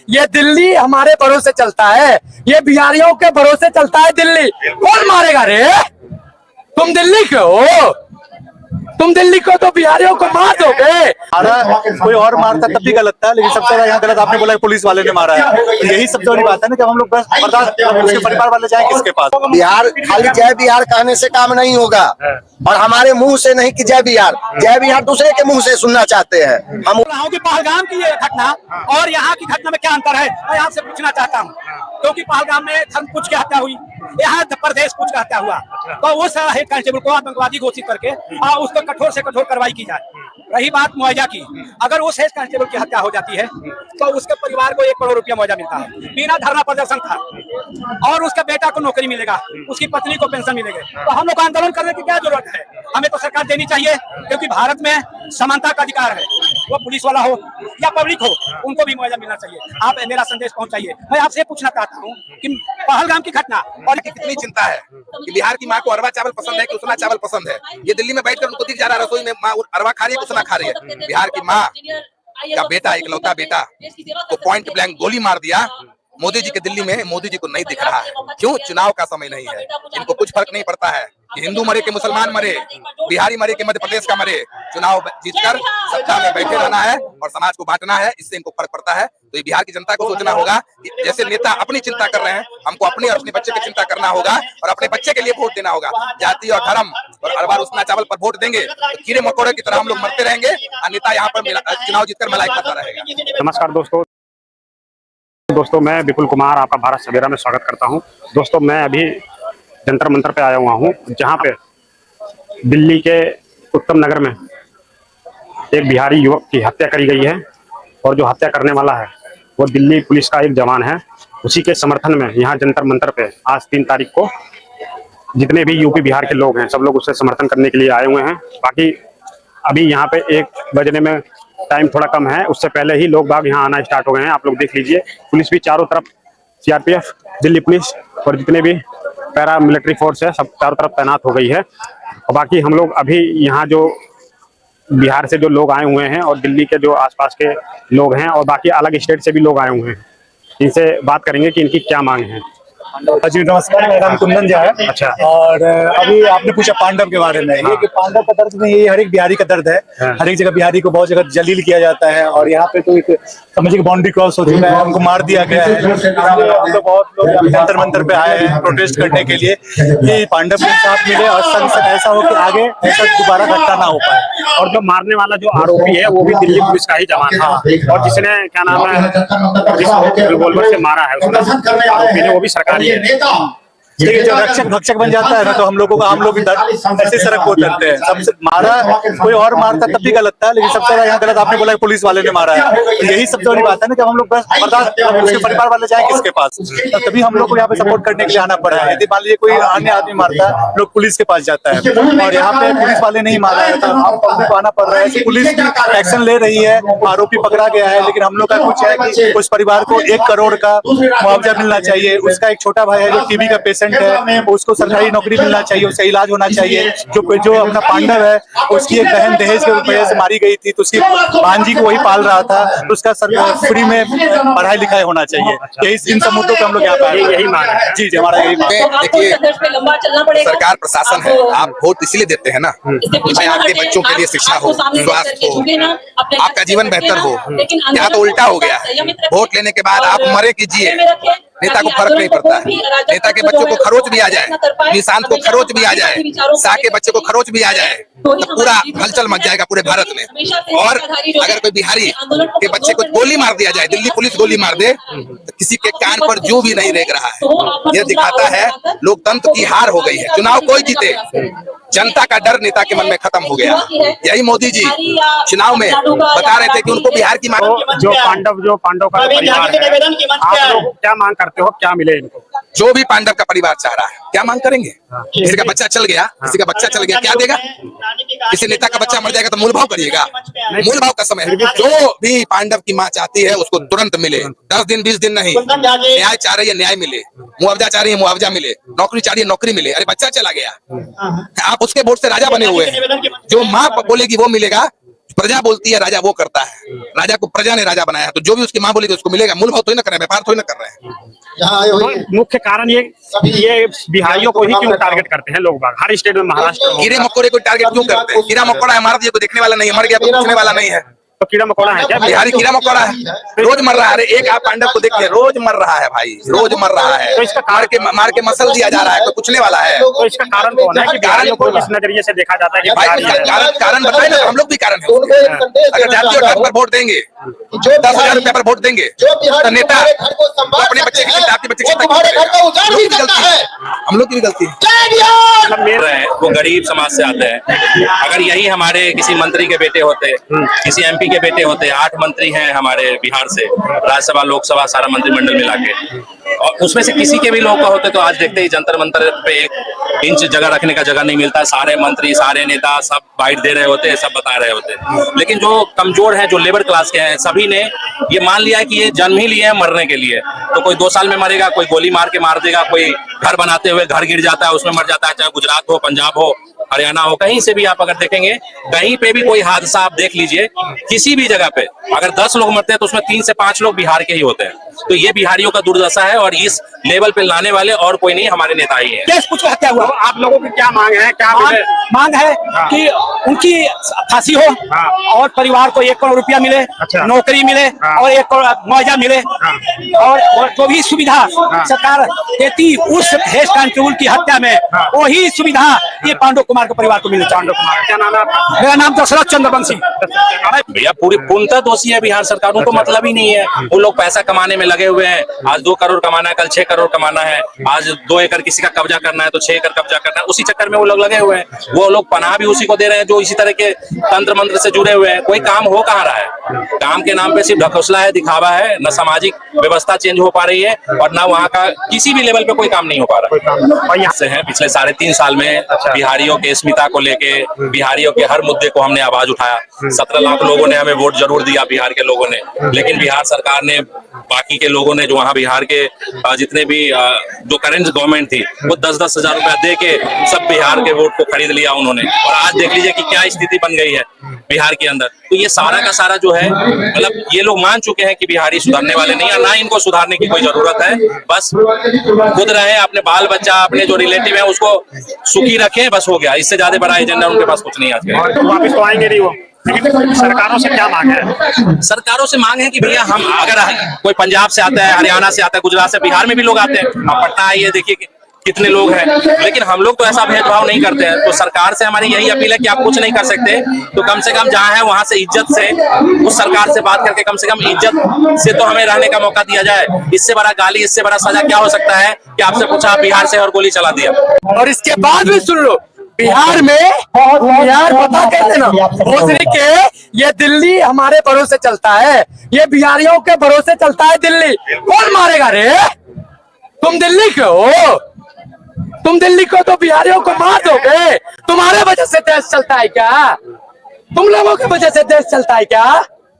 ये दिल्ली हमारे भरोसे चलता है, ये बिहारियों के भरोसे चलता है दिल्ली। कौन मारेगा रे? तुम दिल्ली के हो, तुम दिल्ली को तो बिहारियों को मार दोगे। कोई और मारता तब भी गलत था, लेकिन सबसे ज्यादा यहाँ गलत आपने बोला पुलिस वाले ने मारा है। तो यही सबसे बड़ी बात है ना कि हम लोग बस बर्दाश्त, उसके परिवार वाले जाए किसके पास। बिहार खाली जय बिहार कहने से काम नहीं होगा, और हमारे मुंह से नहीं कि जय बिहार दूसरे के मुंह से सुनना चाहते हैं हम। कि पहलगाम की ये घटना और यहाँ की घटना में क्या अंतर है, मैं आपसे पूछना चाहता हूँ। क्योंकि पहलगाम में धर्मपुछ की हत्या हुई, यहाँ प्रदेश कुछ का हत्या हुआ, तो उस हेड कांस्टेबल को आतंकवादी घोषित करके उसको कठोर से कठोर कार्रवाई की जाए। रही बात मुआवजा की, अगर उस हेड कांस्टेबल की हत्या हो जाती है तो उसके परिवार को 1 करोड़ रुपया मुआवजा मिलता है। बिना धरना प्रदर्शन था, और उसके बेटा को नौकरी मिलेगा, उसकी पत्नी को पेंशन मिलेगी। तो हम लोग आंदोलन करने की क्या जरूरत है? हमें तो सरकार देनी चाहिए, क्योंकि भारत में समानता का अधिकार है। वो पुलिस वाला हो या पब्लिक हो, उनको भी मुआवजा मिलना चाहिए। आप मेरा संदेश पहुंचाइए। मैं आपसे पूछना चाहता हूँ कि पहलगाम की घटना और कितनी चिंता है कि बिहार की माँ को अरवा चावल पसंद है कि उसना चावल पसंद है। ये दिल्ली में बैठकर उनको दिख जा रहा है रसोई में माँ अरवा खा रही है, उसना खा रही है। बिहार की माँ का बेटा, इकलौता बेटा को पॉइंट ब्लैंक गोली मार दिया। मोदी जी के दिल्ली में मोदी जी को नहीं दिख रहा है। क्यों? चुनाव का समय नहीं है, इनको कुछ फर्क नहीं पड़ता है कि हिंदू मरे कि मुसलमान मरे, बिहारी मरे कि मध्य प्रदेश का मरे। चुनाव जीतकर सत्ता में बैठे रहना है और समाज को बांटना है, इससे इनको फर्क पड़ता है। तो ये बिहार की जनता को सोचना होगा कि जैसे नेता अपनी चिंता कर रहे हैं, हमको अपने और अपने बच्चे की चिंता करना होगा और अपने बच्चे के लिए वोट देना होगा। जाति और धर्म और अरबा उसना चावल पर वोट देंगे तो कीड़े मकोड़े की तरह हम लोग मरते रहेंगे और नेता यहाँ पर चुनाव जीतकर मलाई खाता रहेगा। नमस्कार दोस्तों, मैं विपुल कुमार आपका भारत सवेरा में स्वागत करता हूं। दोस्तों, मैं अभी जंतर मंतर पे आया हुआ हूं, जहां पे दिल्ली के उत्तम नगर में एक बिहारी युवक की हत्या करी गई है, और जो हत्या करने वाला है वो दिल्ली पुलिस का एक जवान है। उसी के समर्थन में यहाँ जंतर मंतर पे आज 3 तारीख को जितने भी यूपी बिहार के लोग हैं, सब लोग उससे समर्थन करने के लिए आए हुए हैं। बाकी अभी यहाँ पे 1 बजने में टाइम थोड़ा कम है, उससे पहले ही लोग बाग यहाँ आना स्टार्ट हो गए हैं। आप लोग देख लीजिए, पुलिस भी चारों तरफ, सीआरपीएफ, दिल्ली पुलिस और जितने भी पैरा मिलिट्री फोर्स है, सब चारों तरफ तैनात हो गई है। और बाकी हम लोग अभी यहाँ जो बिहार से जो लोग आए हुए हैं और दिल्ली के जो आसपास के लोग हैं और बाकी अलग स्टेट से भी लोग आए हुए हैं, इनसे बात करेंगे कि इनकी क्या मांग है। जी नमस्कार, मेरा नाम कुंदन झा है। अच्छा। और अभी आपने पूछा पांडव के बारे में। ये कि पांडव का दर्द नहीं, ये हर एक बिहारी का दर्द है। हर एक जगह बिहारी को बहुत जगह जलील किया जाता है, और यहाँ पे तो एक समझिए बाउंड्री क्रॉस हो चुका है, हमको मार दिया गया है। हम लोग बहुत लोग जंतर मंतर पे आए हैं प्रोटेस्ट करने के लिए कि पांडव को इंसाफ मिले और संसद ऐसा हो कि आगे ऐसा दोबारा घटना ना हो पाए। और जो मारने वाला जो आरोपी है वो भी दिल्ली पुलिस का ही जवान है, और जिसने क्या नाम है, जिस रिवॉल्वर से मारा है उसने, आरोपी ने, वो भी सरकारी है। लेकिन जब रक्षक भक्षक बन जाता है ना, तो हम लोग भी ऐसे सड़क को उतरते हैं। सबसे मारा कोई और मारता तब भी गलत था, लेकिन सबसे ज्यादा यहाँ गलत आपने बोला पुलिस वाले ने मारा है। तो यही सबसे बड़ी बात है ना कि हम लोग बस बर्दाश्त, उसके परिवार वाले जाए किसके पास। तो तभी हम लोग को यहाँ पे सपोर्ट करने के लिए आना पड़ा है। यदि मान लीजिए कोई अन्य आदमी मारता है, लोग पुलिस के पास जाता है, और यहाँ पे पुलिस वाले नहीं मारा है, तो हम पब्लिक को आना पड़ रहा है कि पुलिस एक्शन ले रही है, आरोपी पकड़ा गया है। लेकिन हम लोग का कुछ है कि उस परिवार को 1 करोड़ का मुआवजा मिलना चाहिए। उसका एक छोटा भाई है जो टीबी का पेशेंट है, उसको सरकारी नौकरी मिलना चाहिए, उसका इलाज होना चाहिए। जो अपना पांडव है, उसकी एक बहन दहेज के वजह से मारी गई थी, तो उसकी भांजी को वही पाल रहा था, तो उसका फ्री में पढ़ाई लिखाई होना चाहिए। यही इन सब मुद्दों पे हम लोग यहाँ पे यही मांग है। जी हमारा यही मांग है। देखिए, सरकार प्रशासन है, आप वोट इसलिए देते हैं ना कि आपके बच्चों के लिए शिक्षा हो, स्वास्थ्य हो, आपका जीवन बेहतर हो। यहाँ तो उल्टा हो गया है, वोट लेने के बाद आप मरे कीजिए, नेता को फर्क नहीं पड़ता है। नेता के बच्चों को खरोच भी आ जाए, निशांत को खरोच भी आ जाए, शाह के बच्चे को खरोच भी आ जाए, तो पूरा हलचल मच जाएगा पूरे भारत में। और अगर कोई बिहारी के बच्चे को गोली मार दिया जाए, दिल्ली पुलिस गोली मार दे, तो किसी के कान पर जू भी नहीं रेंग रहा है। यह दिखाता है लोकतंत्र की हार हो गई है। चुनाव कोई जीते, जनता का डर नेता के मन में खत्म हो गया। यही मोदी जी चुनाव में बता रहे थे कि उनको बिहार की जो पांडव का परिवार है, आप लोग क्या मांग करते हो, क्या मिले इनको? जो भी पांडव का परिवार चाह रहा है, क्या मांग करेंगे? किसी का बच्चा चल गया, क्या देगा? किसी नेता का बच्चा मर जाएगा तो मूल भाव करिएगा? मूल भाव का समय है। जो भी पांडव की माँ चाहती है उसको तुरंत मिले, 10 दिन 20 दिन नहीं। न्याय चाह रही है, न्याय मिले। मुआवजा चाह रही है, मुआवजा मिले। नौकरी चाह रही है, नौकरी मिले। अरे बच्चा चला गया, आप उसके वोट से राजा बने हुए हैं। जो माँ बोलेगी वो मिलेगा, प्रजा बोलती है, राजा वो करता है। राजा को प्रजा ने राजा बनाया, तो जो भी उसकी माँ बोलेगी उसको मिलेगा। मूल भाव थोड़ी ना कर रहे हैं, व्यापार थोड़ी ना कर रहे हैं। तो मुख्य कारण ये बिहारियों को ही क्यों टारगेट करते हैं लोग बाग हर स्टेट में? महाराष्ट्र कीड़े मकोड़े को टारगेट क्यों करते हैं? कीड़ा मकोड़ा है, मार दिया कोई देखने वाला नहीं है, मर गया कोई पूछने वाला नहीं है। तो कीड़ा मकोड़ा है क्या? बिहारी कीड़ा मकोड़ा है, रोज मर रहा है। अरे एक आप पांडव को देखिए, रोज मर रहा है भाई, रोज मर रहा है। तो इसका मार के मसल दिया जा रहा है, कोई पूछने वाला है? तो इसका कारण कौन है कि बिहारियों को इस नजरिए से देखा जाता है कि भाई बिहारी है? कारण बताए ना, हम लोग भी कारण है उसके। अगर जातीय हक पर वोट देंगे, 10,000 रुपया पर वोट देंगे, तो नेता अपने बच्चे की चिंता, आपके बच्चे की चिंता हम लोग की भी गलती है। वो गरीब समाज से आते हैं। अगर यही हमारे किसी मंत्री के बेटे होते, किसी एमपी के बेटे होते, 8 मंत्री हैं हमारे बिहार से, राज्यसभा लोकसभा सारा मंत्रिमंडल मिला के, और उसमें से किसी के भी लोग का होते तो आज देखते ही जंतर मंतर पे 1 इंच जगह रखने का जगह नहीं मिलता। सारे मंत्री, सारे नेता सब बाइट दे रहे होते, सब बता रहे होते। लेकिन जो कमजोर हैं, जो लेबर क्लास के हैं, सभी ने ये मान लिया है कि ये जन्म ही लिए हैं मरने के लिए। तो कोई 2 साल में मरेगा, कोई गोली मार के मार देगा, कोई घर बनाते हुए घर गिर जाता है उसमें मर जाता है, चाहे गुजरात हो, पंजाब हो, हरियाणा हो, कहीं से भी आप अगर देखेंगे, कहीं पे भी कोई हादसा आप देख लीजिए, किसी भी जगह पे अगर 10 लोग मरते हैं तो उसमें 3 से 5 लोग बिहार के ही होते हैं। तो ये बिहारियों का दुर्दशा है, और इस लेवल पे लाने वाले और कोई नहीं, हमारे नेता ही है। केस कुछ हत्या हुआ, तो आप लोगों की क्या मांग है? क्या मांग है कि उनकी फांसी हो, और परिवार को 1 करोड़ रुपया मिले, नौकरी मिले, और 1 करोड़ मुआवजा मिले, और जो भी सुविधा सरकार देती उस हेड कांस्टेबल की हत्या में, वही सुविधा ये पांडव कुमार के परिवार को मिले। पांडव कुमार, क्या नाम है आपका? मेरा नाम दशरथ चंद्रवंशी। भैया पूरी पूर्णतः दोषी है बिहार सरकार, उनको मतलब ही नहीं है। वो लोग पैसा कमाने में लगे हुए हैं। आज 2 करोड़ कमाना है, कल 6 करोड़ कमाना है, आज 2 एकड़ किसी का कब्जा करना है तो 6 एकड़ कब्जा करना है, उसी चक्कर में वो लोग लगे हुए हैं। वो लोग पनाह भी उसी को दे रहे हैं जो इसी तरह के तंत्र मंत्र से जुड़े हुए हैं। कोई काम हो कहाँ रहा है? काम के नाम पे सिर्फ ढकोसला है, दिखावा है, न सामाजिक व्यवस्था चेंज हो पा रही है, और न वहाँ का किसी भी लेवल पे कोई काम नहीं हो पा रहा है। और यहाँ से है पिछले 3.5 साल में बिहारियों के अस्मिता को लेके, बिहारियों के हर मुद्दे को हमने आवाज उठाया। 17 लाख लोगों ने हमें वोट जरूर दिया, बिहार के लोगों ने, लेकिन बिहार सरकार ने, बाकी के लोगों ने, जो वहाँ बिहार के जितने भी जो करेंट गवर्नमेंट थी, वो 10-10 हजार रुपया दे के सब बिहार के वोट को खरीद लिया उन्होंने। और आज देख लीजिए कि क्या स्थिति बन गई है बिहार के अंदर। तो ये सारा का सारा जो है, मतलब ये लोग मान चुके हैं कि बिहारी सुधरने वाले नहीं है, ना इनको सुधारने की कोई जरूरत है। बस खुद रहे, अपने बाल बच्चा, अपने जो रिलेटिव है उसको सुखी रखें, बस हो गया। इससे ज्यादा बड़ा एजेंडा उनके पास कुछ नहीं आज के। और वापस तो आएंगे नहीं वो। लेकिन सरकारों से क्या मांग है? सरकारों से मांग है कि भैया हम, अगर कोई पंजाब से आता है, हरियाणा से आता है, गुजरात से, बिहार में भी लोग आते हैं, अब पटना आइए देखिए कितने लोग हैं, लेकिन हम लोग तो ऐसा भेदभाव नहीं करते हैं। तो सरकार से हमारी यही अपील है कि आप कुछ नहीं कर सकते तो कम से कम जहाँ है वहां से इज्जत से उस सरकार से बात करके कम से कम इज्जत से तो हमें रहने का मौका दिया जाए। इससे बड़ा गाली, इससे बड़ा सजा क्या हो सकता है कि आपसे पूछा बिहार से और गोली चला दिया। और इसके बाद भी सुन लो, बिहार में बिहार पता कहते ना भोसड़ी के, ये दिल्ली हमारे भरोसे चलता है, ये बिहारियों के भरोसे चलता है दिल्ली। कौन मारेगा रे? तुम दिल्ली के हो, तुम दिल्ली को तो बिहारियों को मार दोगे। तुम्हारे वजह से देश चलता है क्या? तुम लोगों की वजह से देश चलता है क्या?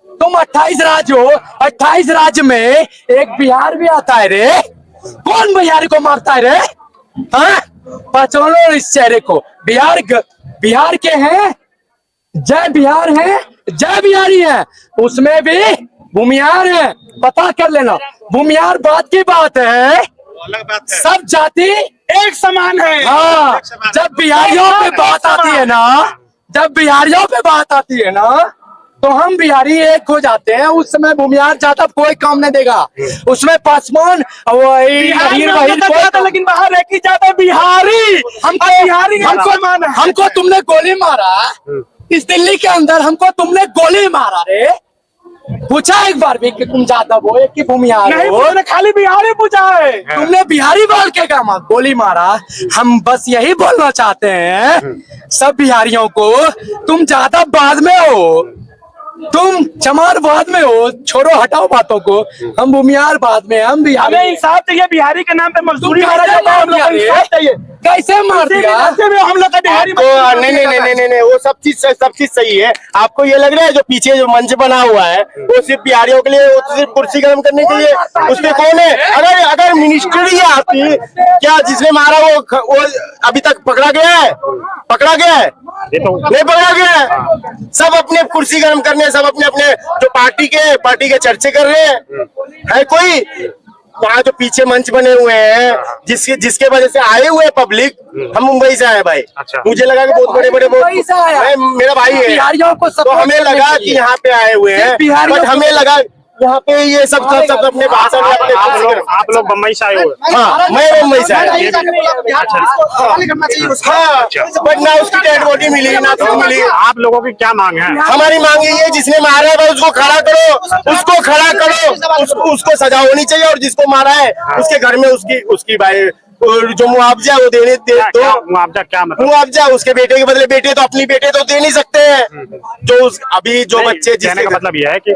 तुम 28 राज्य हो, 28 राज्य में एक बिहार भी आता है रे। कौन बिहारी को मारता है रे? हाँ, पहचानो इस चेहरे को। बिहार के हैं, जय बिहार है, जय बिहारी है, उसमें भी भूमिहार है। पता कर लेना, भूमिहार बात की बात है, सब जाति एक समान है। हाँ, जब बिहारियों पे बात आती है ना, जब बिहारियों पे बात आती है ना, तो हम बिहारी एक हो जाते हैं। उस समय भूमिहार ज्यादा कोई काम नहीं देगा, उसमें पासवान वही, लेकिन बाहर एक ही ज्यादा बिहारी। हमको तुमने गोली मारा इस दिल्ली के अंदर, हमको तुमने गोली मारा रे। पूछा एक बार भी कि तुम जादव हो कि भूमिहार हो? तुमने खाली बिहारी पूछा है, तुमने बिहारी बोल के क्या गोली मारा? हम बस यही बोलना चाहते हैं सब बिहारियों को, तुम ज्यादा बाद में हो, तुम चमार बाद में हो, छोड़ो हटाओ बातों को। हम भूमिहार बाद में, हम बिहारी। इंसाफ चाहिए, बिहारी के नाम पे मजदूरी मारा जाता है। कैसे मार दिया हम लोग का बिहारी आपको नहीं, वो सब चीज सही है। आपको ये लग रहा है जो पीछे जो मंच बना हुआ है वो सिर्फ बिहारियों के लिए, वो सिर्फ कुर्सी गर्म करने के लिए, उसमें कौन है? अगर मिनिस्ट्री आती, क्या जिसने मारा वो अभी तक पकड़ा गया है? नहीं पकड़ा गया है। सब अपने कुर्सी गर्म करने, सब अपने अपने जो पार्टी के चर्चे कर रहे हैं। है कोई वहाँ जो पीछे मंच बने हुए हैं जिसके वजह से आए हुए पब्लिक, हम मुंबई से आए भाई। अच्छा। मुझे लगा कि बहुत बड़े मेरा भाई है, तो हमें लगा कि यहाँ पे आए हुए हैं, बट हमें लगा यहाँ पे ये सब अपने भाषण आप लोग बम्बई से आए हुए? हाँ, मैं मुंबई से आया। हाँ, बट ना उसकी डेड बॉडी मिली ना तो मिली। आप लोगों की क्या मांग है? हमारी मांग यही है, जिसने मारा है उसको खड़ा करो, उसको सजा होनी चाहिए, और जिसको मारा है उसके घर में उसकी भाई जो मुआवजा वो देने दो। मुआवजा क्या मतलब? मुआवजा उसके बेटे के बदले, बेटे तो अपनी बेटे तो दे नहीं सकते हैं। जो अभी जो बच्चे, कहने का मतलब यह है कि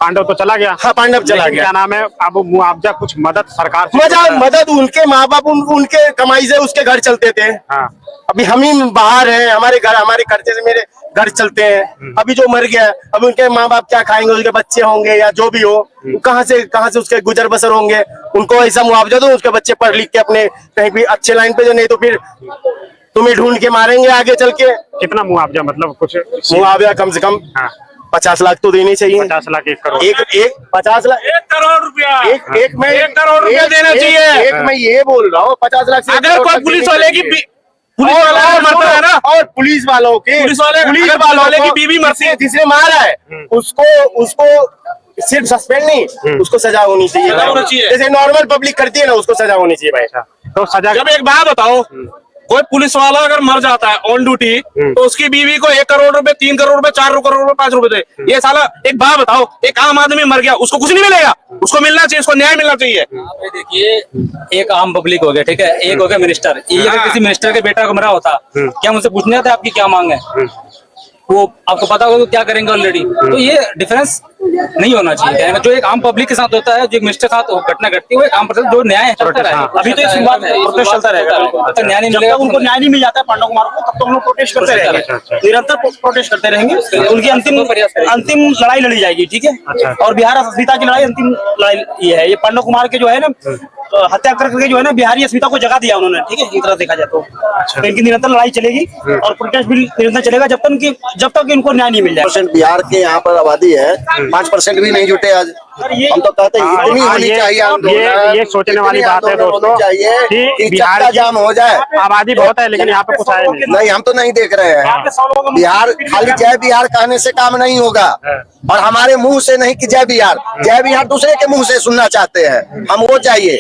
पांडव तो चला गया। हाँ, पांडव चला गया। क्या नाम है अब मुआवजा, कुछ मदद सरकार मदद उनके माँ बाप उनके कमाई से उसके घर चलते थे। हाँ। अभी हम ही बाहर हैं, हमारे खर्चे से मेरे घर चलते हैं। अभी जो मर गया, अब उनके माँ बाप क्या खाएंगे? उसके बच्चे होंगे या जो भी हो, कहाँ से उसके गुजर बसर होंगे? उनको ऐसा मुआवजा दो, उसके बच्चे पढ़ लिख के अपने कहीं भी अच्छे लाइन पे, जो नहीं तो फिर तुम्हें ढूंढ के मारेंगे आगे चल के। कितना मुआवजा, मतलब कुछ मुआवजा कम से कम 50 लाख तो देनी चाहिए। 50 लाख 1 करोड़, एक 50 लाख 1 करोड़ रुपया, एक में 1 करोड़ रुपया देना चाहिए। एक मैं ये बोल रहा हूँ 50 लाख से अगर कोई पुलिस वाले की मरता है ना, और पुलिस वालों की बीवी मरती है, जिसने मारा है उसको सिर्फ सस्पेंड नहीं, उसको सजा होनी चाहिए। जैसे नॉर्मल पब्लिक करती है ना, उसको सजा होनी चाहिए भाई। तो सजा। जब एक बात बताओ, कोई पुलिस वाला अगर मर जाता है ऑन ड्यूटी, तो उसकी बीवी को 1 करोड़ रुपए, 3 करोड़ रुपए, 4 करोड़ रुपए, 5 रुपए दे। ये साला एक बात बताओ, एक आम आदमी मर गया, उसको कुछ नहीं मिलेगा? उसको मिलना चाहिए, उसको न्याय मिलना चाहिए। देखिए, एक आम पब्लिक हो गया, ठीक है, एक हो गया मिनिस्टर। ये अगर किसी मिनिस्टर के बेटा को मरा होता, क्या उनसे पूछने आता आपकी क्या मांग है? वो आपको पता होगा तो क्या करेंगे ऑलरेडी। तो ये डिफरेंस नहीं होना चाहिए। जो एक आम पब्लिक के साथ होता है, जो एक मिनिस्टर के साथ घटना घटती है, वो एक आम पब्लिक जो न्याय चलता है। अभी तो शुरुआत है, प्रोटेस्ट चलता रहेगा। जब तक न्याय नहीं मिलेगा, उनको न्याय नहीं मिल जाता है पांडव कुमार को, तब तक हम लोग प्रोटेस्ट करते रहेंगे, निरंतर प्रोटेस्ट करते रहेंगे। उनकी अंतिम लड़ाई लड़ी जाएगी, ठीक है। और बिहार अस्मिता की लड़ाई, अंतिम लड़ाई ये है। ये पांडव कुमार के जो है ना, हत्या करके जो है ना, बिहारी अस्मिता को जगह दिया उन्होंने, ठीक है। एक तरह देखा जाए तो इनकी निरंतर लड़ाई चलेगी और प्रोटेस्ट भी निरंतर चलेगा जब तक इनको न्याय नहीं मिल जाए। बिहार के यहाँ पर आबादी है, 5% भी नहीं जुटे आज। हम तो कहते हैं इतनी होनी चाहिए। ये सोचने वाली बात है दोस्तों कि बिहार का जाम हो जाए। आबादी बहुत है, लेकिन यहाँ पे कुछ आया नहीं, हम तो नहीं देख रहे हैं। बिहार खाली जय बिहार कहने से काम नहीं होगा, और हमारे मुंह से नहीं कि जय बिहार दूसरे के मुंह से सुनना चाहते हैं। हम वो चाहिए।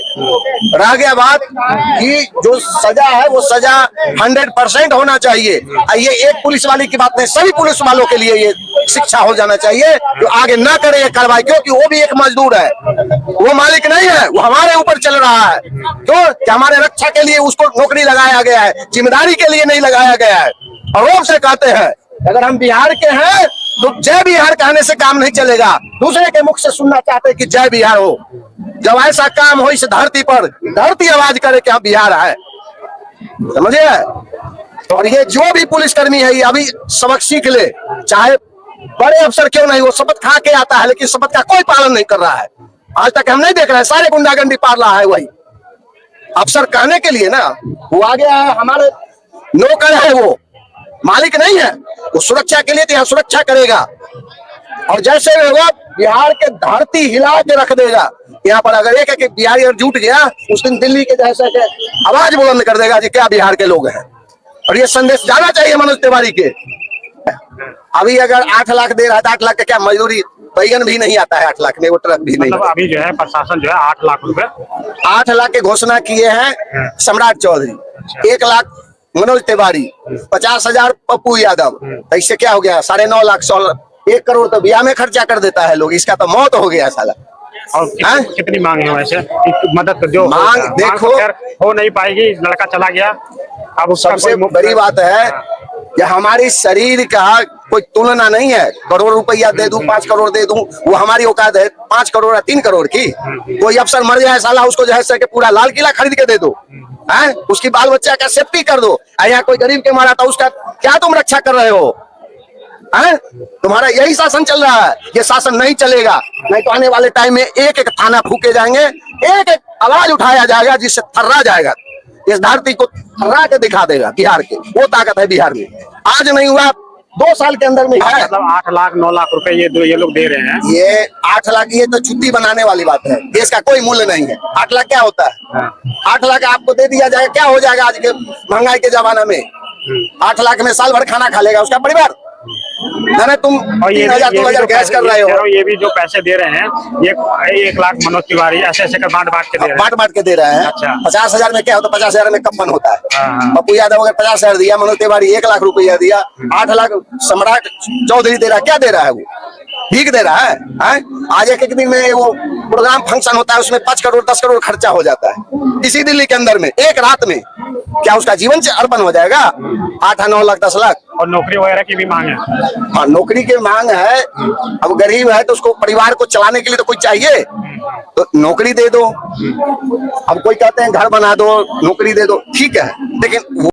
रह गया बात कि जो सजा है वो सजा 100% होना चाहिए। ये एक पुलिस वाले की बात नहीं, सभी पुलिस वालों के लिए ये शिक्षा हो जाना चाहिए, जो आगे न करे ये कार्रवाई, क्योंकि वो भी एक मजदूर है, वो मालिक नहीं है, वो हमारे ऊपर चल रहा है। क्यों? कि हमारे रक्षा के लिए उसको नौकरी लगाया गया है, जिम्मेदारी के लिए नहीं लगाया गया है। और वो से कहते हैं अगर हम बिहार के हैं तो जय बिहार कहने से काम नहीं चलेगा, दूसरे के मुख से सुनना चाहते हैं कि जय बिहार हो। जब ऐसा काम हो इस धरती पर, धरती आवाज करे कि हम बिहार है, समझिए। और ये जो भी पुलिसकर्मी है, ये अभी सबक सीख ले, चाहे बड़े अफसर क्यों नहीं, वो शपथ खा के आता है, लेकिन शपथ का कोई पालन नहीं कर रहा है। आज तक हम नहीं देख रहे हैं, सारे गुंडागर्दी पार रहा है वही अफसर कहने के लिए ना। वो आ गया है, हमारे नौकर है, वो मालिक नहीं है। वो सुरक्षा के लिए तो यहाँ सुरक्षा करेगा, और जैसे होगा बिहार के धरती हिला के रख देगा। यहाँ पर अगर एक बिहारी अगर जुट गया, उस दिन दिल्ली के जैसे के आवाज बुलंद कर देगा कि क्या बिहार के लोग हैं। और ये संदेश जाना चाहिए मनोज तिवारी के। अभी अगर 8 लाख दे रहा है, 8 लाख का क्या मजदूरी, बैगन भी नहीं आता है 8 लाख में, वो ट्रक भी नहीं। अभी जो है प्रशासन जो है 8 लाख रुपए, 8 लाख के घोषणा किए हैं सम्राट चौधरी, 1 लाख मनोज तिवारी, 50,000 पप्पू यादव। ऐसे क्या हो गया? 9.5 लाख, 1 करोड़ तो बिया में खर्चा कर देता है लोग। इसका तो मौत हो गया साला। और कितनी मांग है वैसे मदद? जो मांग देखो हो नहीं पाएगी, लड़का चला गया। अब सबसे बड़ी बात है कि हमारी शरीर का कोई तुलना नहीं है। करोड़ रुपया दे दूं, 5 करोड़ दे दूं, वो हमारी औकात है 5 करोड़ या 3 करोड़ की। कोई अफसर मर जाए साला, उसको जो है पूरा लाल किला खरीद के दे दो, हैं? उसकी बाल बच्चा का सेफ्टी कर दो। यहाँ कोई गरीब के मारा था उसका क्या तुम रक्षा कर रहे हो? हैं? तुम्हारा यही शासन चल रहा है, ये शासन नहीं चलेगा। नहीं तो आने वाले टाइम में एक एक थाना फूके जाएंगे, एक एक आवाज उठाया जाएगा जिससे थर्रा जाएगा, इस धरती को थर्रा के दिखा देगा बिहार के। वो ताकत है बिहार में, आज नहीं हुआ 2 साल के अंदर में है। मतलब 8 लाख 9 लाख रुपए ये लोग दे रहे हैं। ये 8 लाख ये तो छुट्टी बनाने वाली बात है, देश का कोई मूल्य नहीं है। 8 लाख क्या होता है? 8 लाख आपको दे दिया जाएगा, क्या हो जाएगा आज के महंगाई के जमाने में? 8 लाख में साल भर खाना खा लेगा उसका परिवार। मैंने तुम 3,000 2,000 गैस कर रहे हो। ये भी जो पैसे दे रहे हैं ये 1 लाख मनोज तिवारी ऐसे ऐसे कर बांट के दे रहे हैं। बांट के दे रहे हैं। अच्छा। 50,000 में क्या होता है? 50,000 में कब मन होता है? हाँ। पप्पू यादव अगर 50,000 दिया, मनोज तिवारी 1 लाख रुपया दिया, 8 लाख सम्राट चौधरी दे रहा है, क्या दे रहा है? वो भीख दे रहा है, हैं? आज एक दिन में वो प्रोग्राम फंक्शन होता है, उसमें 5 करोड़ 10 करोड़ खर्चा हो जाता है इसी दिल्ली के अंदर में एक रात में। क्या उसका जीवन से अर्पण हो जाएगा? 8 9 लाख 10 लाख। और नौकरी वगैरह की भी मांग है। हाँ, नौकरी की मांग है। अब गरीब है तो उसको परिवार को चलाने के लिए तो कोई चाहिए, तो नौकरी दे दो। अब कोई कहते हैं घर बना दो, नौकरी दे दो, ठीक है, लेकिन